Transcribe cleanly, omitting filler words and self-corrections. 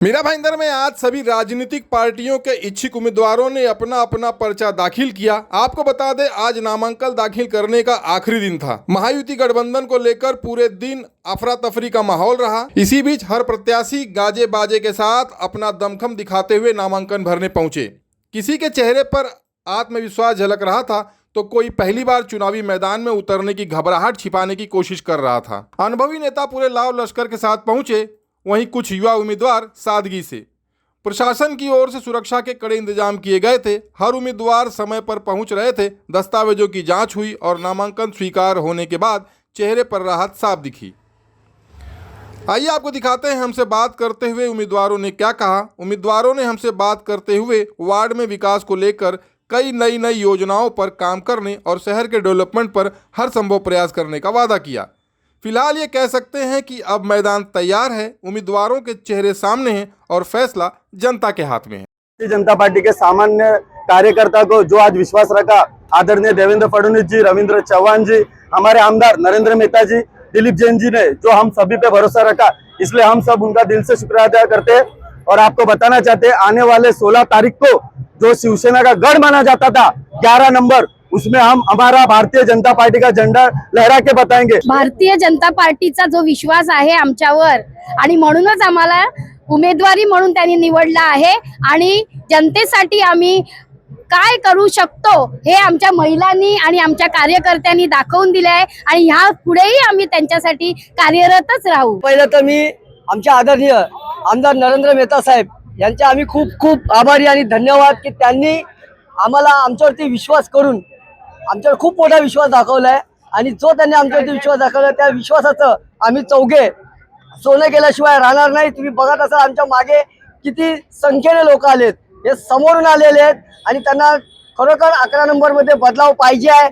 मीरा भाईंदर में आज सभी राजनीतिक पार्टियों के इच्छुक उम्मीदवारों ने अपना अपना पर्चा दाखिल किया। आपको बता दें, आज नामांकन दाखिल करने का आखिरी दिन था। महायुति गठबंधन को लेकर पूरे दिन अफरा तफरी का माहौल रहा। इसी बीच हर प्रत्याशी गाजे बाजे के साथ अपना दमखम दिखाते हुए नामांकन भरने पहुंचे। किसी के चेहरे पर आत्मविश्वास झलक रहा था तो कोई पहली बार चुनावी मैदान में उतरने की घबराहट छिपाने की कोशिश कर रहा था। अनुभवी नेता पूरे लाव लश्कर के साथ पहुंचे, वहीं कुछ युवा उम्मीदवार सादगी से। प्रशासन की ओर से सुरक्षा के कड़े इंतजाम किए गए थे। हर उम्मीदवार समय पर पहुंच रहे थे। दस्तावेजों की जांच हुई और नामांकन स्वीकार होने के बाद चेहरे पर राहत साफ दिखी। आइए आपको दिखाते हैं हमसे बात करते हुए उम्मीदवारों ने क्या कहा। उम्मीदवारों ने हमसे बात करते हुए वार्ड में विकास को लेकर कई नई योजनाओं पर काम करने और शहर के डेवलपमेंट पर हर संभव प्रयास करने का वादा किया। फिलहाल ये कह सकते हैं कि अब मैदान तैयार है, उम्मीदवारों के चेहरे सामने हैं और फैसला जनता के हाथ में है। भारतीय जनता पार्टी के सामान्य कार्यकर्ता को जो आज विश्वास रखा, आदरणीय देवेंद्र फडणवीस जी, रविंद्र चौहान जी, हमारे आमदार नरेंद्र मेहता जी, दिलीप जैन जी ने जो हम सभी पे भरोसा रखा, इसलिए हम सब उनका दिल से शुक्रिया अदा करते हैं। और आपको बताना चाहते हैं, आने वाले 16 तारीख को जो शिवसेना का गढ़ माना जाता था 11 नंबर, उसमें हम हमारा भारतीय जनता पार्टी का झंडा लहरा के बताएंगे। भारतीय जनता पार्टीचा जो विश्वास आहे आमच्यावर आणि म्हणूनच आम्हाला उमेदवारी म्हणून त्यांनी निवडला आहे आणि जनतेसाठी आम्ही काय करू शकतो हे आमच्या महिलांनी आणि आमच्या कार्यकर्त्यांनी दाखवून दिले आहे आणि ह्या पुढेही आम्ही त्यांच्यासाठी कार्यरतच राहू। पहिलं तर मी आमच्या आदरणीय आमदार नरेंद्र मेहता साहेब यांचे आम्ही खूप खूप आभारी आणि धन्यवाद की त्यांनी आम्हाला आमच्यावरती विश्वास करून आमच्यावर खूप मोठा विश्वास दाखवलाय आणि जो त्यांनी आमच्यावरती विश्वास दाखवला त्या विश्वासाचं आम्ही चौघे सोनं केल्याशिवाय राहणार नाही। तुम्ही बघत असाल आमच्या मागे किती संख्येने लोक आलेत, हे समोरून आलेले आहेत आणि त्यांना खरोखर 11 नंबर मध्ये बदलाव पाहिजे आहे।